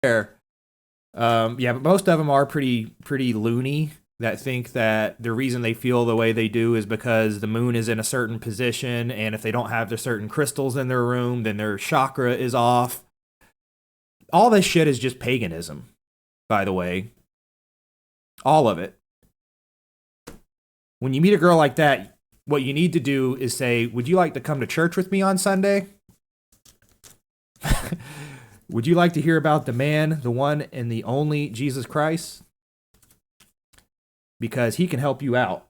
Yeah, but most of them are pretty loony that think that the reason they feel the way they do is because the moon is in a certain position, and if they don't have the certain crystals in their room, then their chakra is off. All this shit is just paganism, by the way. All of it. When you meet a girl like that, what you need to do is say, "Would you like to come to church with me on Sunday? Would you like to hear about the man, the one and the only Jesus Christ? Because he can help you out.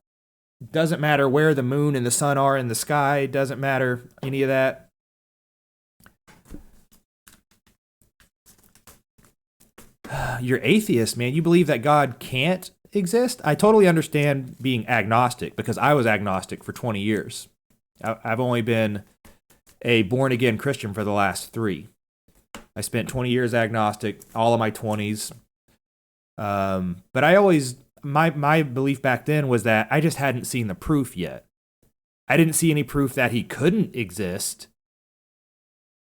Doesn't matter where the moon and the sun are in the sky. Doesn't matter any of that." You're atheist, man. You believe that God can't exist? I totally understand being agnostic because I was agnostic for 20 years. I've only been a born again Christian for the last 3. I spent 20 years agnostic, all of my 20s. But I always, my belief back then was that I just hadn't seen the proof yet. I didn't see any proof that he couldn't exist.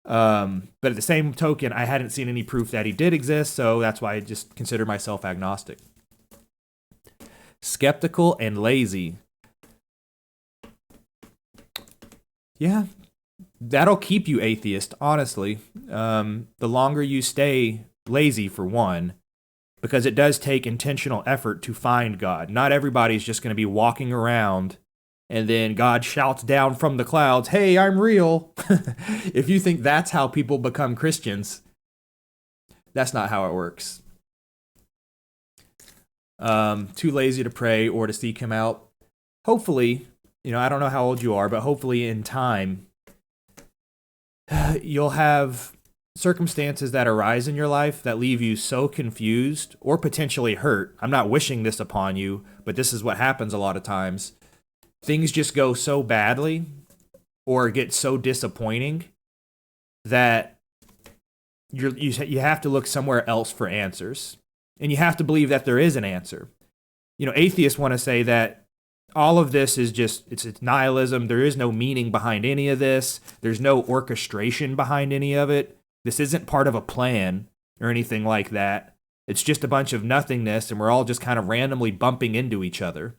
But at the same token, I hadn't seen any proof that he did exist, so that's why I just consider myself agnostic. Skeptical and lazy. Yeah, that'll keep you atheist, honestly. The longer you stay lazy, for one, because it does take intentional effort to find God. Not everybody's just going to be walking around and then God shouts down from the clouds, "Hey, I'm real." If you think that's how people become Christians, that's not how it works. Too lazy to pray or to seek him out. Hopefully, I don't know how old you are, but hopefully in time, you'll have circumstances that arise in your life that leave you so confused or potentially hurt. I'm not wishing this upon you, but this is what happens a lot of times. Things just go so badly or get so disappointing that you have to look somewhere else for answers. And you have to believe that there is an answer. Atheists want to say that all of this is just, it's nihilism. There is no meaning behind any of this. There's no orchestration behind any of it. This isn't part of a plan or anything like that. It's just a bunch of nothingness, and we're all just kind of randomly bumping into each other.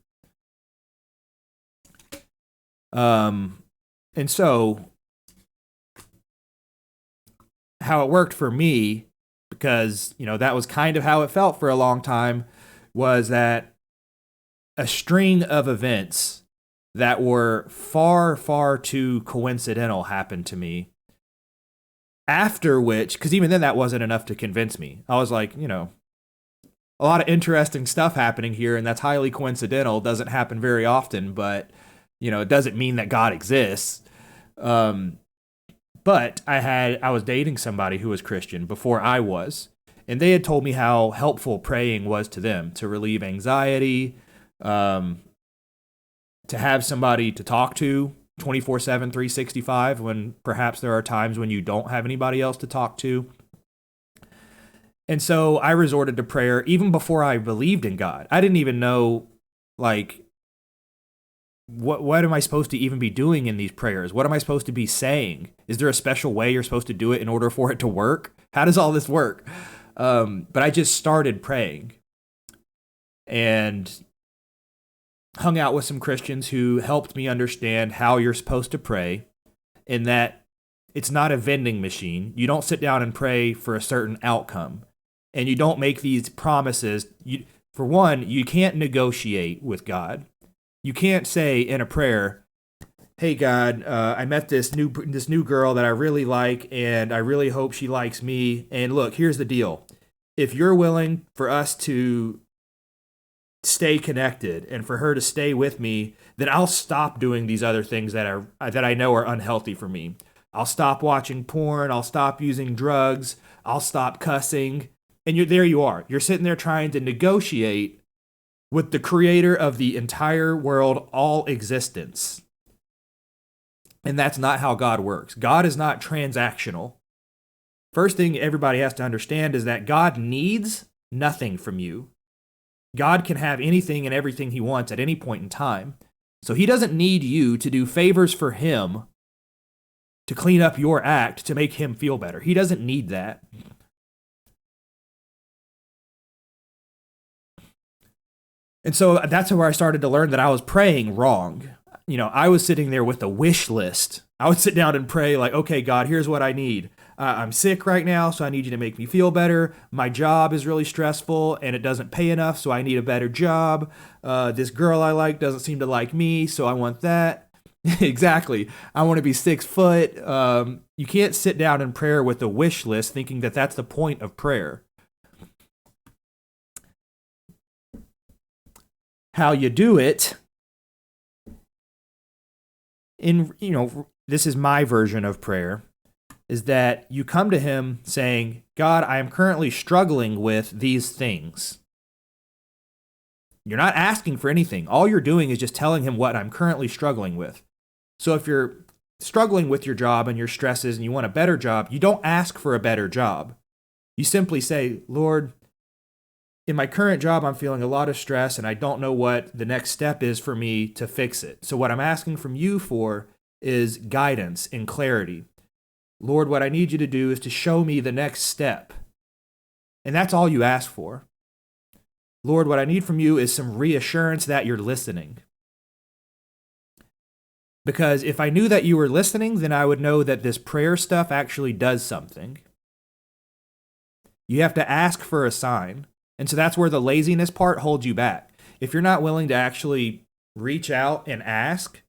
And so how it worked for me, because, that was kind of how it felt for a long time, was that a string of events that were far, far too coincidental happened to me. After which, because even then that wasn't enough to convince me. I was like, a lot of interesting stuff happening here, and that's highly coincidental. It doesn't happen very often, but, it doesn't mean that God exists. But I was dating somebody who was Christian before I was, and they had told me how helpful praying was to them to relieve anxiety, to have somebody to talk to 24/7, 365, when perhaps there are times when you don't have anybody else to talk to. And so I resorted to prayer even before I believed in God. I didn't even know, what am I supposed to even be doing in these prayers? What am I supposed to be saying? Is there a special way you're supposed to do it in order for it to work? How does all this work? But I just started praying and hung out with some Christians who helped me understand how you're supposed to pray, and that it's not a vending machine. You don't sit down and pray for a certain outcome, and you don't make these promises. For one, you can't negotiate with God. You can't say in a prayer, "Hey God, I met this new girl that I really like, and I really hope she likes me. And look, here's the deal: if you're willing for us to stay connected and for her to stay with me, then I'll stop doing these other things that I know are unhealthy for me. I'll stop watching porn. I'll stop using drugs. I'll stop cussing." And there you are. You're sitting there trying to negotiate with the creator of the entire world, all existence. And that's not how God works. God is not transactional. First thing everybody has to understand is that God needs nothing from you. God can have anything and everything he wants at any point in time. So he doesn't need you to do favors for him to clean up your act to make him feel better. He doesn't need that. And so that's where I started to learn that I was praying wrong. I was sitting there with a wish list. I would sit down and pray like, okay, God, here's what I need. I'm sick right now, so I need you to make me feel better. My job is really stressful and it doesn't pay enough, so I need a better job. This girl I like doesn't seem to like me, so I want that. Exactly. I want to be 6 foot. You can't sit down in prayer with a wish list thinking that that's the point of prayer. How you do it this is my version of prayer, is that you come to him saying, God, I am currently struggling with these things. You're not asking for anything. All you're doing is just telling him what I'm currently struggling with. So if you're struggling with your job and your stresses and you want a better job, you don't ask for a better job. You simply say, Lord, in my current job, I'm feeling a lot of stress and I don't know what the next step is for me to fix it. So what I'm asking from you for is guidance and clarity. Lord, what I need you to do is to show me the next step. And that's all you ask for. Lord, what I need from you is some reassurance that you're listening. Because if I knew that you were listening, then I would know that this prayer stuff actually does something. You have to ask for a sign. And so that's where the laziness part holds you back. If you're not willing to actually reach out and ask,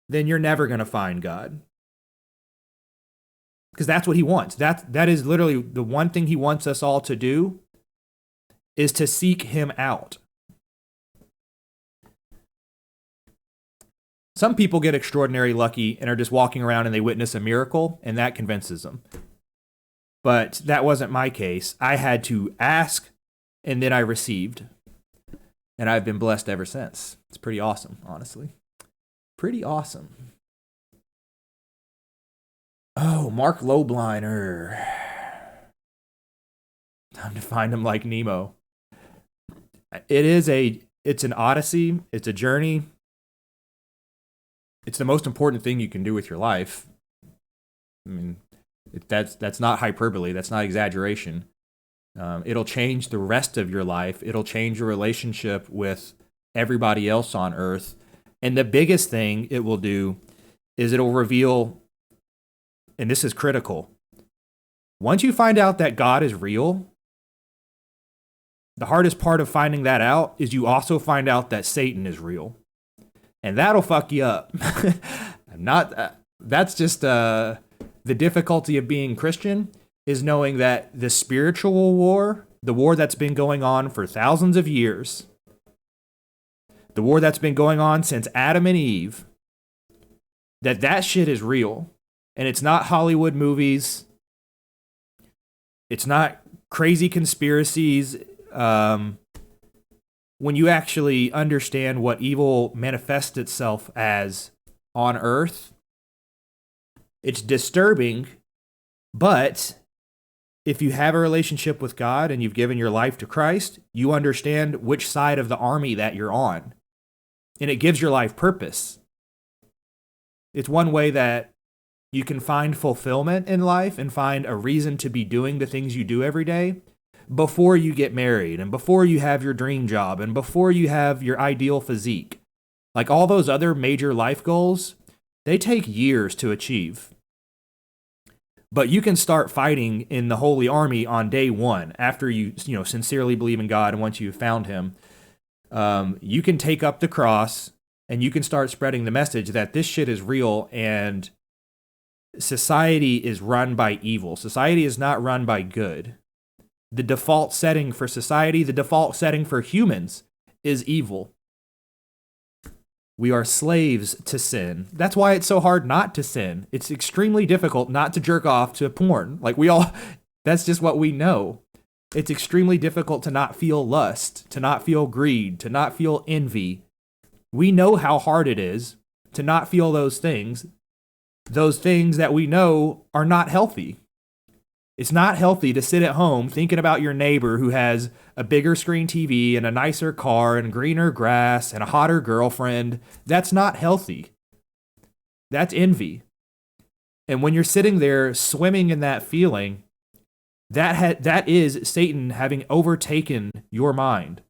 then you're never going to find God. Because that's what he wants. That is literally the one thing he wants us all to do, is to seek him out. Some people get extraordinarily lucky and are just walking around and they witness a miracle, and that convinces them. But that wasn't my case. I had to ask, and then I received. And I've been blessed ever since. It's pretty awesome, honestly. Pretty awesome. Oh, Mark Lobliner. Time to find him like Nemo. It's an odyssey. It's a journey. It's the most important thing you can do with your life. I mean, that's not hyperbole. That's not exaggeration. It'll change the rest of your life. It'll change your relationship with everybody else on earth. And the biggest thing it will do is it'll reveal, and this is critical, once you find out that God is real, the hardest part of finding that out is you also find out that Satan is real. And that'll fuck you up. That's just the difficulty of being Christian, is knowing that the spiritual war, the war that's been going on for thousands of years, the war that's been going on since Adam and Eve, that shit is real. And it's not Hollywood movies. It's not crazy conspiracies. When you actually understand what evil manifests itself as on earth, it's disturbing, but if you have a relationship with God and you've given your life to Christ, you understand which side of the army that you're on. And it gives your life purpose. It's one way that you can find fulfillment in life and find a reason to be doing the things you do every day before you get married and before you have your dream job and before you have your ideal physique. Like all those other major life goals, they take years to achieve. But you can start fighting in the Holy Army on day one after you sincerely believe in God, and once you've found him. You can take up the cross and you can start spreading the message that this shit is real and society is run by evil. Society is not run by good. The default setting for society, the default setting for humans is evil. We are slaves to sin. That's why it's so hard not to sin. It's extremely difficult not to jerk off to porn. That's just what we know. It's extremely difficult to not feel lust, to not feel greed, to not feel envy. We know how hard it is to not feel those things that we know are not healthy. It's not healthy to sit at home thinking about your neighbor who has a bigger screen TV and a nicer car and greener grass and a hotter girlfriend. That's not healthy. That's envy. And when you're sitting there swimming in that feeling, that is Satan having overtaken your mind.